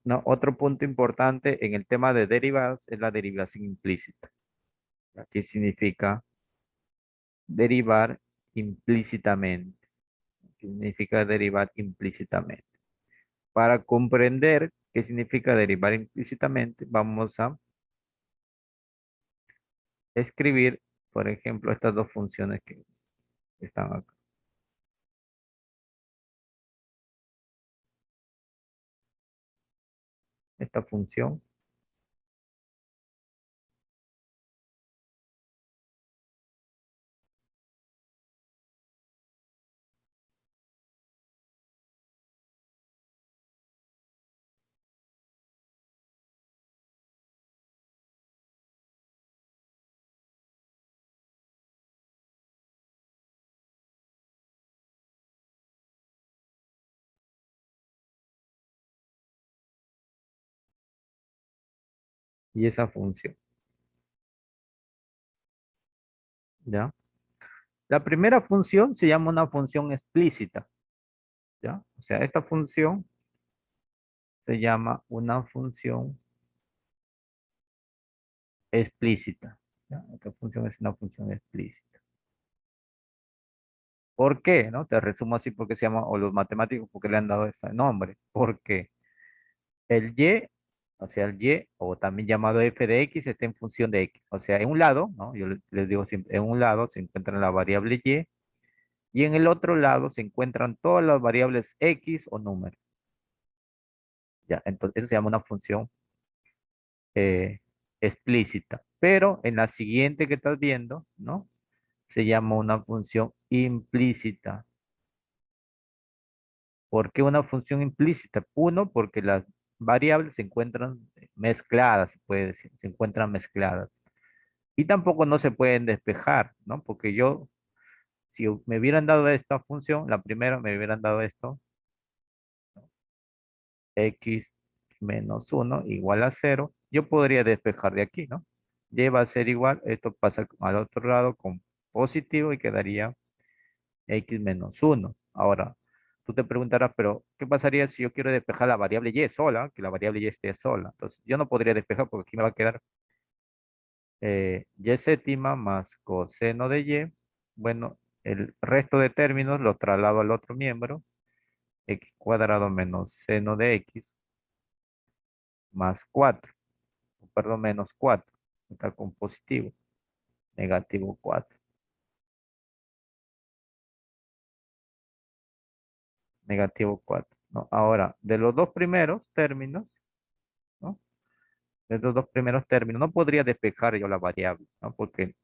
No, otro punto importante en el tema de derivadas es la derivación implícita. ¿Qué significa derivar implícitamente? ¿Qué significa derivar implícitamente? Para comprender qué significa derivar implícitamente, vamos a escribir, por ejemplo, estas dos funciones que están acá. Esta función y esa función, ¿ya? La primera función se llama una función explícita, ¿ya? O sea, esta función se llama una función explícita, ¿ya? Esta función es una función explícita. ¿Por qué? ¿No? Te resumo así porque se llama, o los matemáticos porque le han dado ese nombre. Porque el y, o sea, el y, o también llamado f de x, está en función de x. O sea, en un lado, ¿no? Yo les digo siempre, en un lado se encuentra la variable y en el otro lado se encuentran todas las variables x o números. Ya, entonces eso se llama una función eh, explícita. Pero en la siguiente que estás viendo, ¿no? Se llama una función implícita. ¿Por qué una función implícita? Uno, porque las variables se encuentran mezcladas, se puede decir, se encuentran mezcladas. Y tampoco no se pueden despejar, ¿no? Porque yo, si me hubieran dado esta función, la primera me hubieran dado esto, x menos 1 igual a 0, yo podría despejar de aquí, ¿no? Y va a ser igual, esto pasa al otro lado con positivo y quedaría x menos 1. Ahora, tú te preguntarás, pero ¿qué pasaría si yo quiero despejar la variable y sola? Que la variable y esté sola. Entonces, yo no podría despejar porque aquí me va a quedar y séptima más coseno de y. Bueno, el resto de términos los traslado al otro miembro. X cuadrado menos seno de x más 4. Perdón, menos 4. Está con positivo. Negativo 4. Negativo 4. ¿No? Ahora, de los dos primeros términos, ¿no? De los dos primeros términos, no podría despejar yo la variable, ¿no? Porque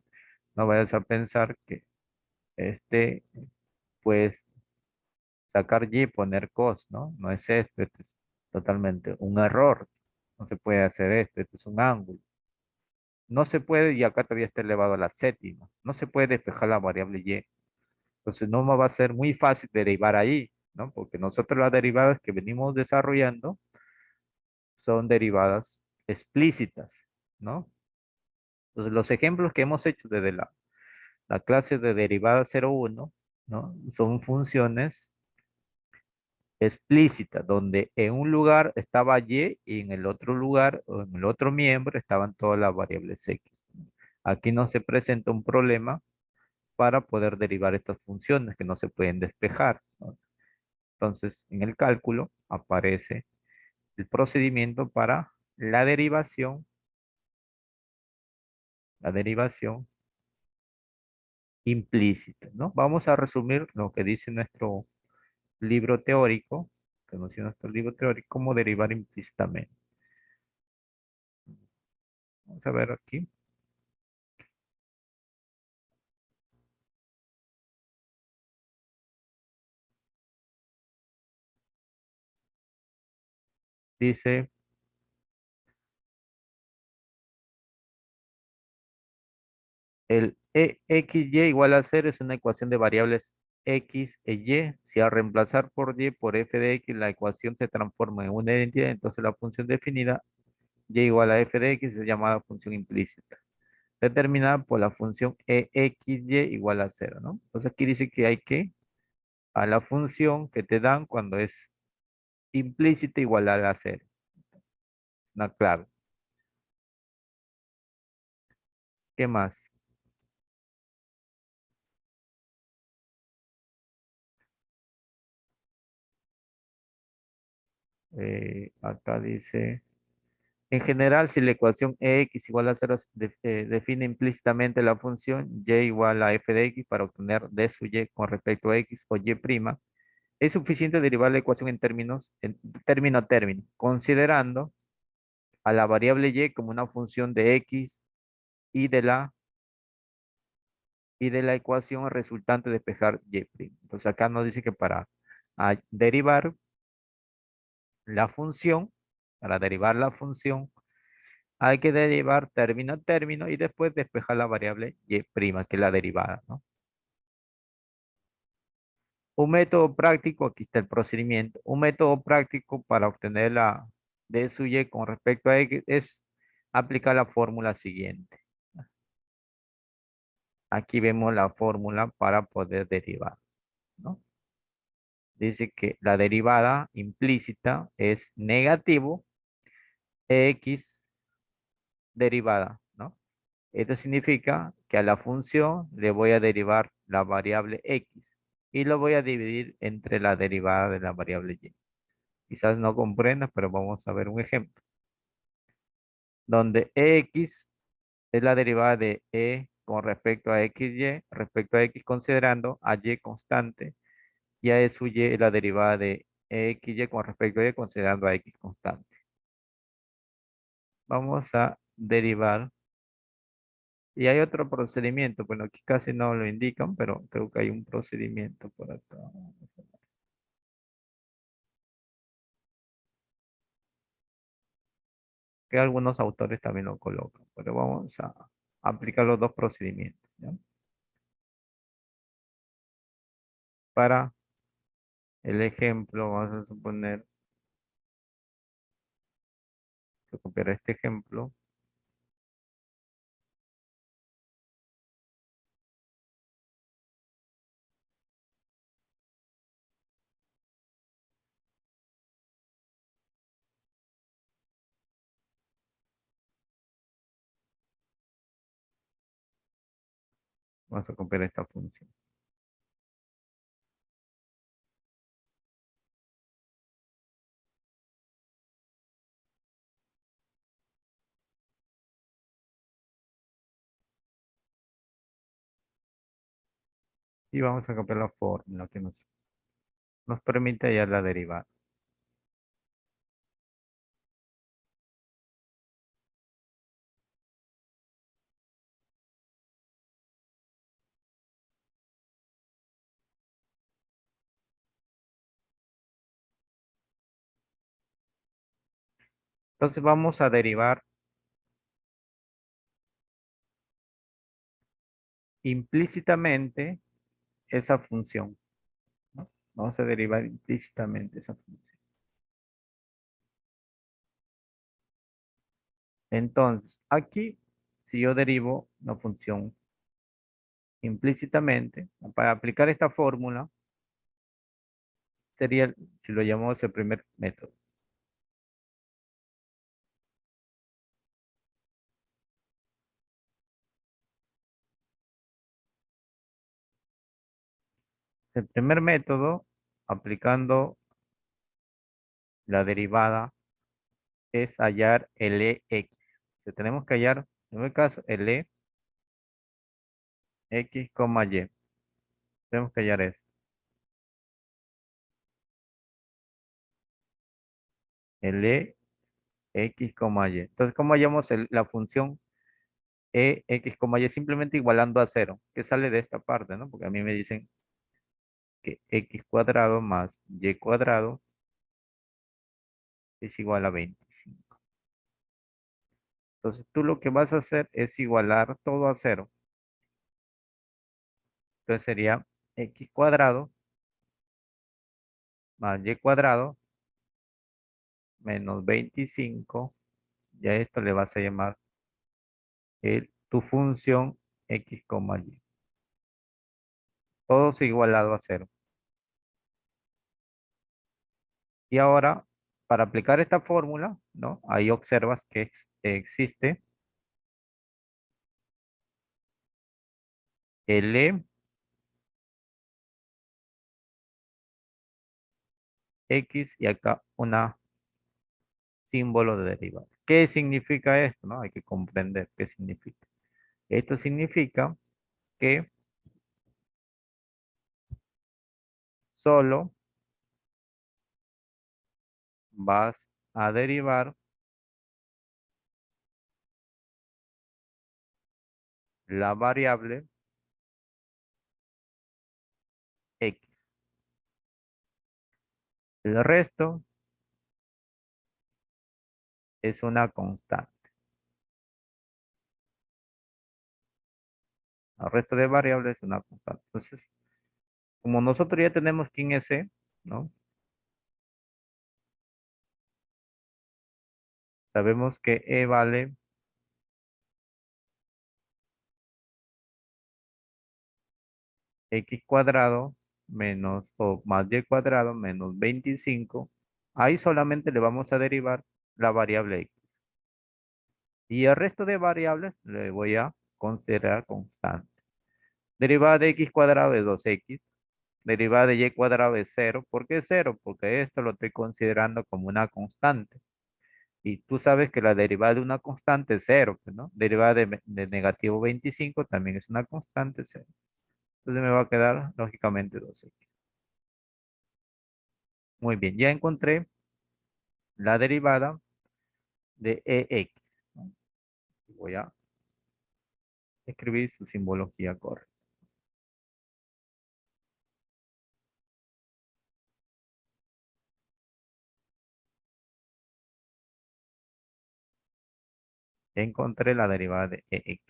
no vayas a pensar que este, pues, sacar y y poner cos, ¿no? No es esto, esto es totalmente un error. No se puede hacer esto, esto es un ángulo. No se puede, y acá todavía está elevado a la séptima. No se puede despejar la variable y. Entonces no me va a ser muy fácil derivar ahí, ¿no? Porque nosotros las derivadas que venimos desarrollando son derivadas explícitas, ¿no? Entonces los ejemplos que hemos hecho desde la clase de derivada 0,1, ¿no? Son funciones explícitas, donde en un lugar estaba y en el otro lugar o en el otro miembro estaban todas las variables x. Aquí no se presenta un problema para poder derivar estas funciones que no se pueden despejar, ¿no? Entonces, en el cálculo aparece el procedimiento para la derivación implícita, ¿no? Vamos a resumir lo que dice nuestro libro teórico, que nos dice nuestro libro teórico, cómo derivar implícitamente. Vamos a ver aquí. Dice, el EXY igual a 0 es una ecuación de variables X e Y. Si al reemplazar por Y por f de X la ecuación se transforma en una identidad, entonces la función definida Y igual a f de X es llamada función implícita, determinada por la función EXY igual a 0, ¿no? Entonces aquí dice que hay que a la función que te dan cuando es implícita igual a la 0. una clave. ¿Qué más? Acá dice, en general, si la ecuación x igual a 0 define implícitamente la función y igual a f de x para obtener d sub y con respecto a x o y prima, es suficiente derivar la ecuación en término a término, considerando a la variable y como una función de x y de la ecuación resultante despejar y prima. Entonces acá nos dice que derivar la función, para derivar la función, hay que derivar término a término y después despejar la variable y prima, que es la derivada, ¿no? Un método práctico, aquí está el procedimiento. Un método práctico para obtener la d sub y con respecto a x es aplicar la fórmula siguiente. Aquí vemos la fórmula para poder derivar, ¿no? Dice que la derivada implícita es negativo x derivada, ¿no? Esto significa que a la función le voy a derivar la variable x y lo voy a dividir entre la derivada de la variable y. Quizás no comprendas, pero vamos a ver un ejemplo. Donde x es la derivada de con respecto a xy, respecto a x considerando a y constante, y a su y es la derivada de xy con respecto a y considerando a x constante. Vamos a derivar. Y hay otro procedimiento, bueno, aquí casi no lo indican, pero creo que hay un procedimiento por acá. Que algunos autores también lo colocan, pero vamos a aplicar los dos procedimientos, ¿ya? Para el ejemplo, vamos a suponer que copiar este ejemplo. Vamos a copiar esta función. Y vamos a copiar la fórmula que nos permite hallar la derivada. Entonces vamos a derivar implícitamente esa función, ¿no? Vamos a derivar implícitamente esa función. Entonces, aquí, si yo derivo la función implícitamente, para aplicar esta fórmula, sería, si lo llamamos el primer método. El primer método, aplicando la derivada, es hallar el ex. Que tenemos que hallar, en el caso, el x, y. Tenemos que hallar eso. El x, y. Entonces, ¿cómo hallamos la función x, y? Simplemente igualando a cero, que sale de esta parte, ¿no? Porque a mí me dicen que x cuadrado más y cuadrado es igual a 25. Entonces, tú lo que vas a hacer es igualar todo a cero. Entonces sería x cuadrado más y cuadrado menos 25. Y a esto le vas a llamar tu función x, y. Todo es igualado a cero. Y ahora, para aplicar esta fórmula, ¿no? Ahí observas que existe L X y acá una símbolo de derivada. ¿Qué significa esto? ¿No? Hay que comprender qué significa. Esto significa que solo vas a derivar la variable X. El resto es una constante. El resto de variables es una constante. Entonces, como nosotros ya tenemos quién es E, ¿no? Sabemos que E vale X cuadrado menos o más Y cuadrado menos 25. Ahí solamente le vamos a derivar la variable X. Y el resto de variables le voy a considerar constante. Derivada de X cuadrado es 2X. Derivada de Y cuadrado es 0. ¿Por qué 0? Porque esto lo estoy considerando como una constante. Y tú sabes que la derivada de una constante es 0, pues, ¿no? Derivada de negativo 25 también es una constante 0. Entonces me va a quedar lógicamente 2X. Muy bien, ya encontré la derivada de EX, ¿no? Voy a escribir su simbología correcta. Ya encontré la derivada de EX.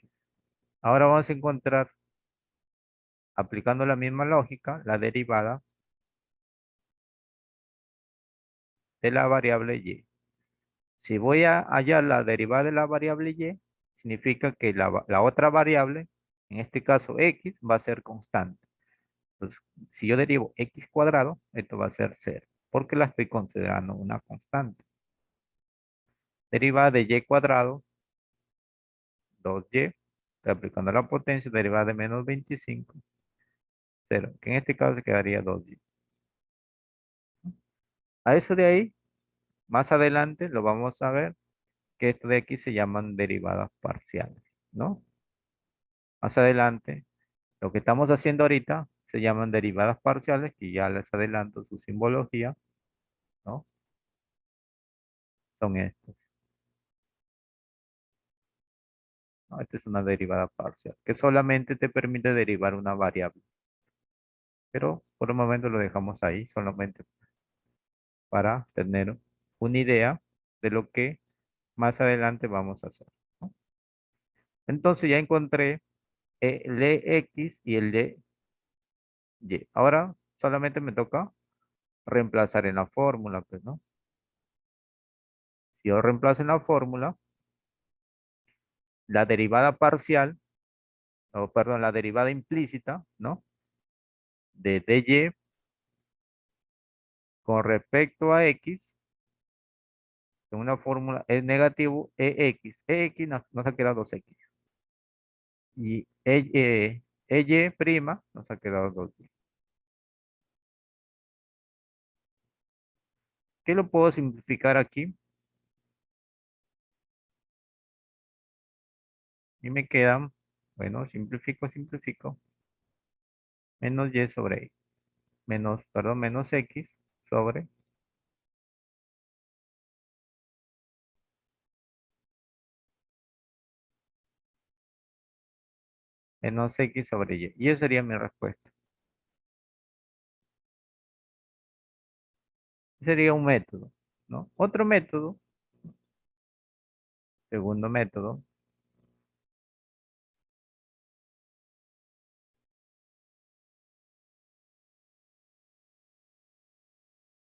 Ahora vamos a encontrar, aplicando la misma lógica, la derivada de la variable Y. Si voy a hallar la derivada de la variable Y, significa que la otra variable, en este caso X, va a ser constante. Entonces, si yo derivo X cuadrado, esto va a ser 0, porque la estoy considerando una constante. Derivada de Y cuadrado, 2Y, estoy aplicando la potencia, derivada de menos 25, 0, que en este caso se quedaría 2Y. A eso de ahí, más adelante lo vamos a ver, que esto de aquí se llaman derivadas parciales, ¿no? Más adelante, lo que estamos haciendo ahorita se llaman derivadas parciales, que ya les adelanto su simbología, ¿no? Son estos, ¿no? Esta es una derivada parcial, que solamente te permite derivar una variable, pero por el momento lo dejamos ahí, solamente para tener una idea de lo que más adelante vamos a hacer, ¿no? Entonces ya encontré el de X y el de Y. Ahora solamente me toca reemplazar en la fórmula, pues, ¿no? Si yo reemplazo en la fórmula, la derivada parcial, o perdón, la derivada implícita, ¿no? De dy con respecto a x, en una fórmula es negativo ex. Ex nos ha quedado 2x. Y ey prima nos ha quedado 2y. ¿Qué lo puedo simplificar aquí? Y me quedan, bueno, simplifico. Menos y sobre x. Menos x sobre menos x sobre y. Y esa sería mi respuesta. Sería un método, ¿no? Otro método, segundo método,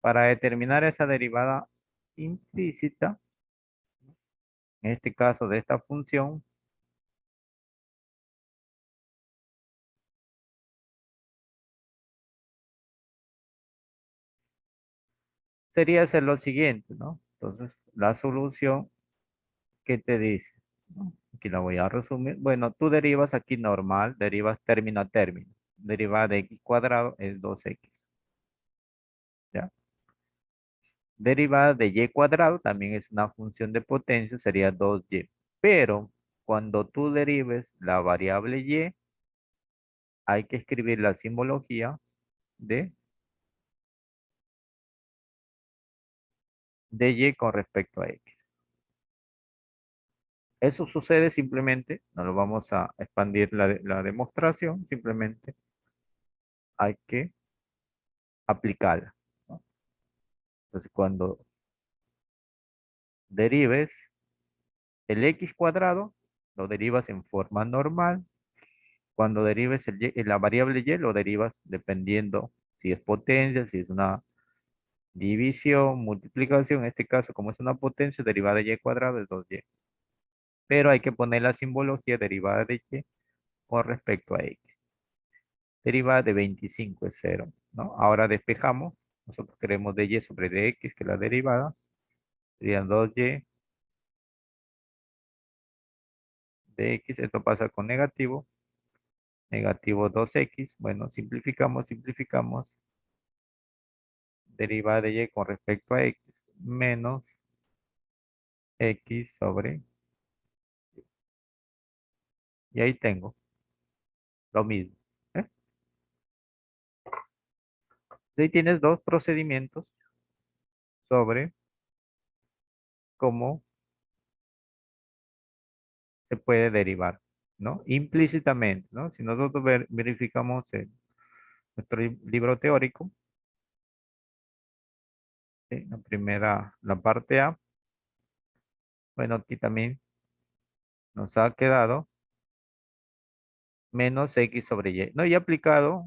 para determinar esa derivada implícita, en este caso de esta función, sería hacer lo siguiente, ¿no? Entonces, la solución, ¿qué te dice? ¿No? Aquí la voy a resumir. Bueno, tú derivas aquí normal, derivas término a término. Derivada de x cuadrado es 2x, ¿ya? Derivada de y cuadrado también es una función de potencia, sería 2y. Pero cuando tú derives la variable y, hay que escribir la simbología de, de y con respecto a x. Eso sucede simplemente, no lo vamos a expandir la demostración, simplemente hay que aplicarla, ¿no? Entonces, cuando derives el x cuadrado, lo derivas en forma normal. Cuando derives la variable y, lo derivas dependiendo si es potencia, si es una división, multiplicación. En este caso, como es una potencia, derivada de y cuadrado es 2y. Pero hay que poner la simbología derivada de y con respecto a x. Derivada de 25 es 0, ¿no? Ahora despejamos. Nosotros queremos de y sobre de x, que es la derivada. Serían 2y de x. Esto pasa con negativo. Negativo 2x. Bueno, simplificamos. Derivada de y con respecto a x menos x sobre. Y ahí tengo lo mismo, ¿eh? Ahí tienes dos procedimientos sobre cómo se puede derivar, ¿no? Implícitamente, ¿no? Si nosotros verificamos nuestro libro teórico, ¿sí? La primera, la parte A, bueno, aquí también nos ha quedado menos x sobre y. No, y aplicado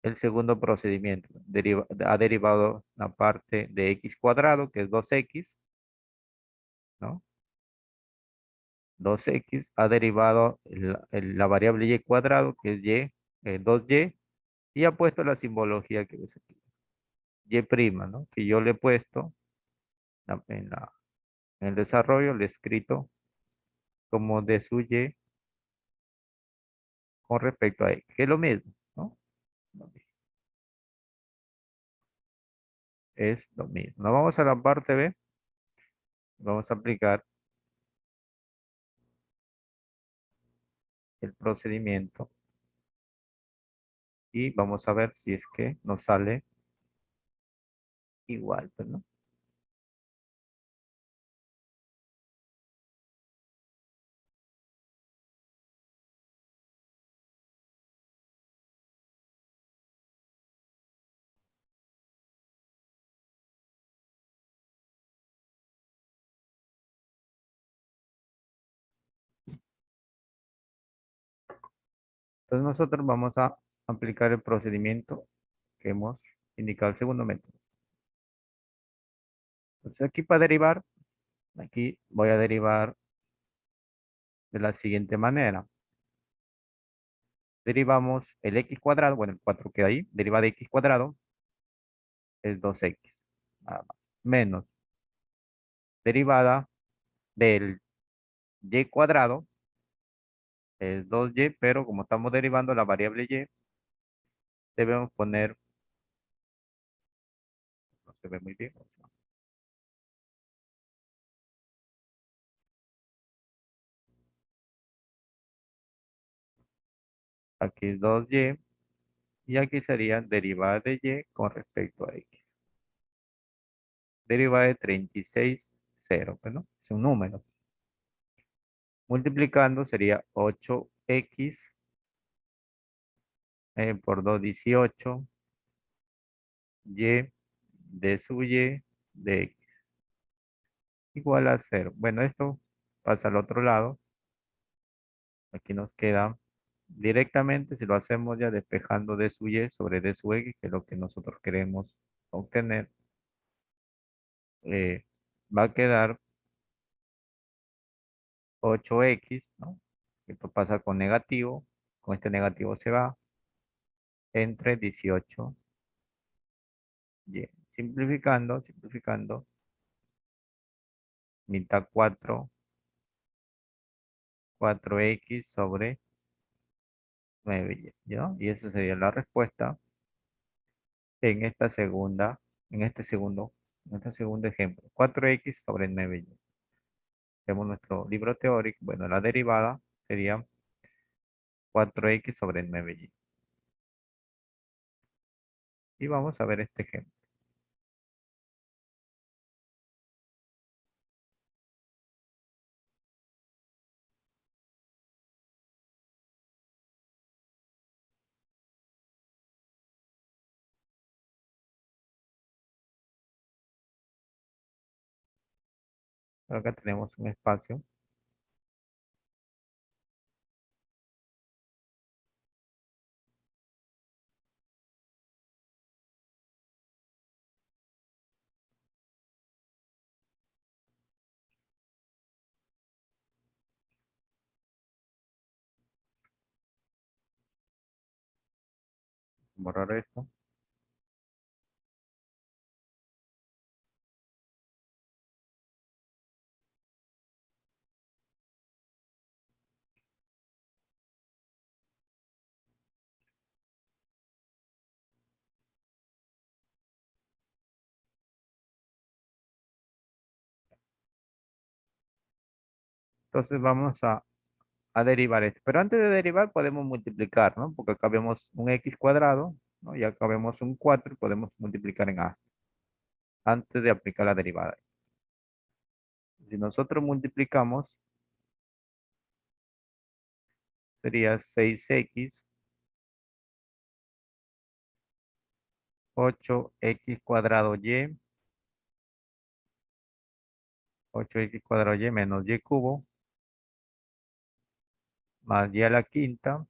el segundo procedimiento. Ha derivado la parte de x cuadrado, que es 2x, ¿no? 2x ha derivado la variable y cuadrado, que es y, 2y, y ha puesto la simbología que ves aquí, y prima, ¿no? Que yo le he puesto en el desarrollo, le he escrito como de su y con respecto a x, que es lo mismo, ¿no? Lo mismo. Es lo mismo. Nos vamos a la parte B, vamos a aplicar el procedimiento y vamos a ver si es que nos sale igual, pues, ¿no? Entonces nosotros vamos a aplicar el procedimiento que hemos indicado el segundo método. Entonces aquí para derivar, aquí voy a derivar de la siguiente manera. Derivamos el x cuadrado, bueno, el 4 queda ahí, deriva de x cuadrado es 2x, nada más, menos derivada del y cuadrado es 2y, pero como estamos derivando la variable y, debemos poner, no se ve muy bien, aquí es 2y, y aquí sería derivada de y con respecto a x. Derivada de 36, 0, pues, ¿no? Es un número. Multiplicando sería 8x por 2, 18, y de su y de x igual a 0. Bueno, esto pasa al otro lado. Aquí nos queda directamente, si lo hacemos ya despejando de su y sobre de su x, que es lo que nosotros queremos obtener, eh, va a quedar 8x, ¿no? Esto pasa con negativo, con este negativo se va, entre 18 y. Simplificando, mitad 4x sobre 9y, ¿ya? Y esa sería la respuesta en esta segunda, en este segundo, en este segundo ejemplo. 4x sobre 9y. Tenemos nuestro libro teórico. Bueno, la derivada sería 4x sobre 9y. Y vamos a ver este ejemplo. Acá tenemos un espacio. Borrar esto. Entonces vamos a derivar esto. Pero antes de derivar podemos multiplicar, ¿no? Porque acá vemos un x cuadrado, ¿no? Y acá vemos un 4 y podemos multiplicar en a antes de aplicar la derivada. Si nosotros multiplicamos, sería 6x, 8x cuadrado y, 8x cuadrado y menos y cubo, más y a la quinta,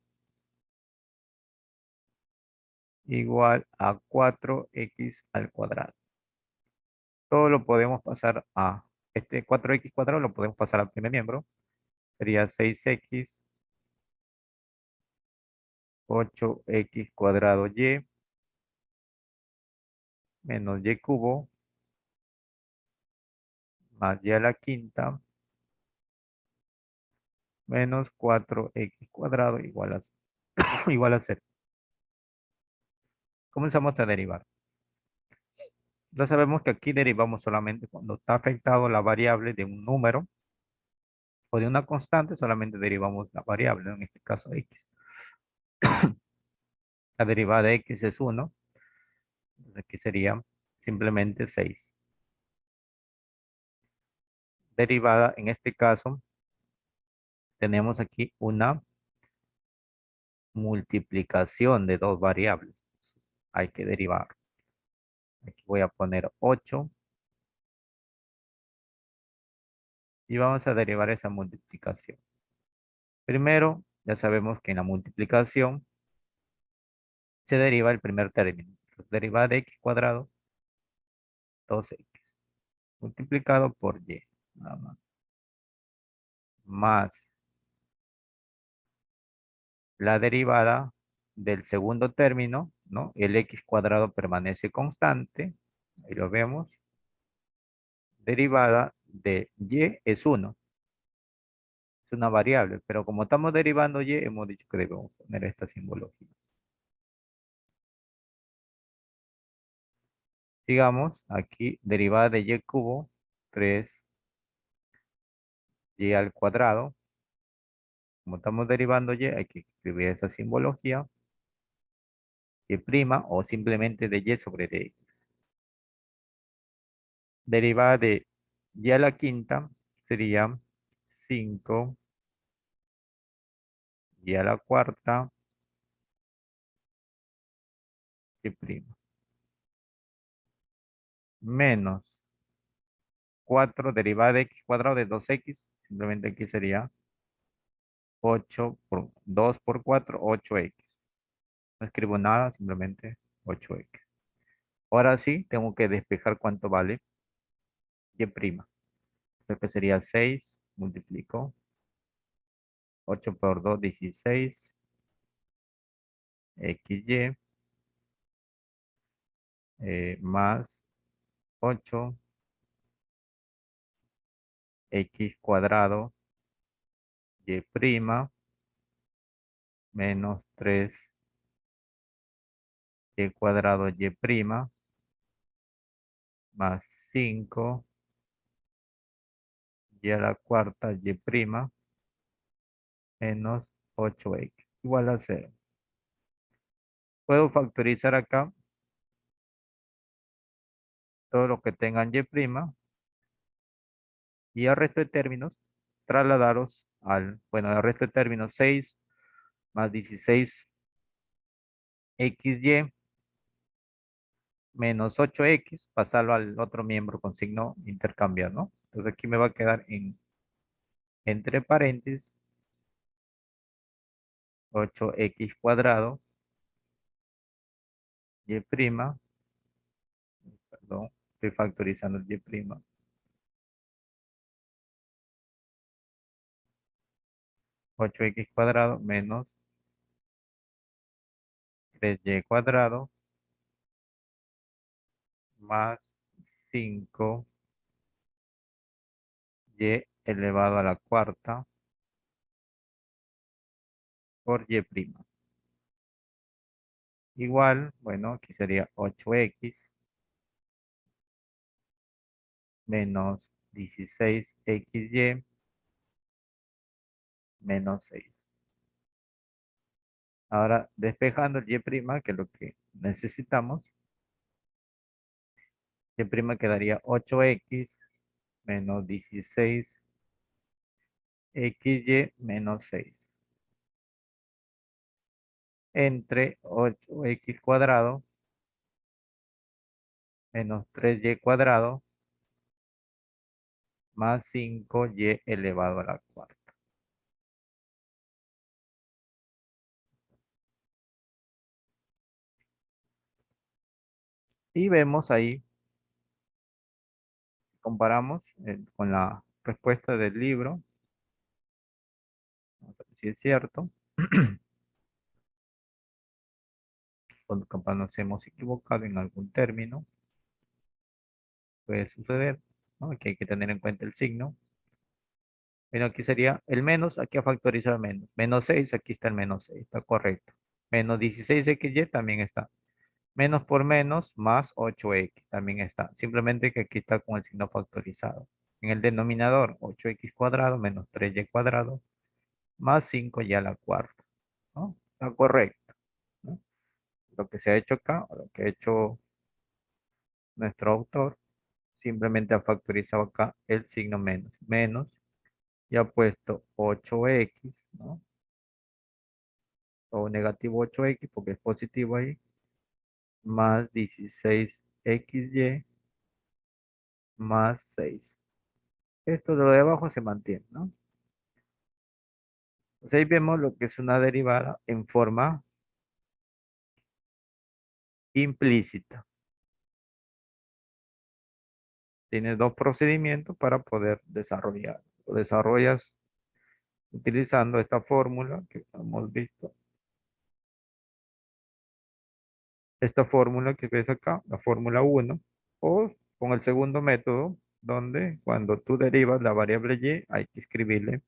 igual a 4x al cuadrado. Todo lo podemos pasar a, este 4x cuadrado lo podemos pasar al primer miembro. Sería 6x, 8x cuadrado y, menos y cubo, más y a la quinta, menos 4x cuadrado igual a, igual a 0. Comenzamos a derivar. Ya sabemos que aquí derivamos solamente cuando está afectado la variable de un número o de una constante, solamente derivamos la variable, ¿no? En este caso x. La derivada de x es 1, entonces aquí sería simplemente 6. Derivada, en este caso, tenemos aquí una multiplicación de dos variables. Entonces, hay que derivar. Aquí voy a poner 8 y vamos a derivar esa multiplicación. Primero, ya sabemos que en la multiplicación se deriva el primer término. Entonces, derivada de x cuadrado, 2x, multiplicado por y, nada más. Más la derivada del segundo término, ¿no? El x cuadrado permanece constante, ahí lo vemos. Derivada de y es 1, es una variable, pero como estamos derivando y, hemos dicho que debemos poner esta simbología. Sigamos, aquí derivada de y cubo, 3y al cuadrado. Como estamos derivando y, hay que escribir esa simbología. Y prima o simplemente de y sobre dx. Derivada de y a la quinta sería 5 y a la cuarta y prima. Menos 4 derivada de x cuadrado de 2x. Simplemente aquí sería 8 por 2 por 4, 8x. No escribo nada, simplemente 8x. Ahora sí, tengo que despejar cuánto vale y prima. Entonces que sería 6, multiplico. 8 por 2, 16. XY más 8 x cuadrado y prima menos 3 y cuadrado y prima más 5 y a la cuarta y prima menos 8x igual a 0. Puedo factorizar acá todo lo que tengan y prima y al resto de términos trasladaros bueno, al resto de términos 6 más 16 xy menos 8x, pasarlo al otro miembro con signo intercambiar, ¿no? Entonces aquí me va a quedar entre paréntesis 8x cuadrado y prima, perdón, estoy factorizando el y prima, 8x cuadrado menos 3y cuadrado más 5y elevado a la cuarta por y prima. Igual, bueno, aquí sería 8x menos 16xy menos 6. Ahora, despejando el y prima, que es lo que necesitamos, y prima quedaría 8x menos 16xy menos 6 entre 8x cuadrado menos 3y cuadrado más 5y elevado a la cuarta. Y vemos ahí, comparamos con la respuesta del libro, vamos a ver si es cierto. Cuando capaz nos hemos equivocado en algún término, puede suceder, ¿no? Aquí hay que tener en cuenta el signo. Bueno, aquí sería el menos, aquí a factorizar menos. Menos 6, aquí está el menos 6, está correcto. Menos 16xy también está. Menos por menos más 8x también está. Simplemente que aquí está con el signo factorizado. En el denominador, 8x cuadrado menos 3y cuadrado más 5y a la cuarta, ¿no? Está correcto, ¿no? Lo que se ha hecho acá, o lo que ha hecho nuestro autor, simplemente ha factorizado acá el signo menos. Menos y ha puesto 8x, ¿no? O negativo 8x porque es positivo ahí, más 16xy más 6. Esto de lo de abajo se mantiene, ¿no? Pues ahí vemos lo que es una derivada en forma implícita. Tienes dos procedimientos para poder desarrollar. Lo desarrollas utilizando esta fórmula que hemos visto. Esta fórmula que ves acá, la fórmula 1, o con el segundo método, donde cuando tú derivas la variable y, hay que escribirle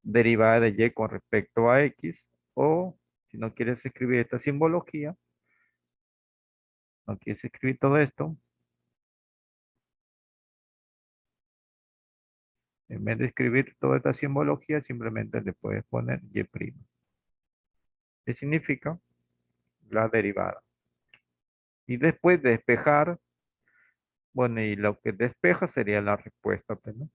derivada de y con respecto a x, o si no quieres escribir esta simbología, no quieres escribir todo esto, en vez de escribir toda esta simbología, simplemente le puedes poner y', que significa la derivada. Y después despejar, bueno, y lo que despeja sería la respuesta, pues, ¿no?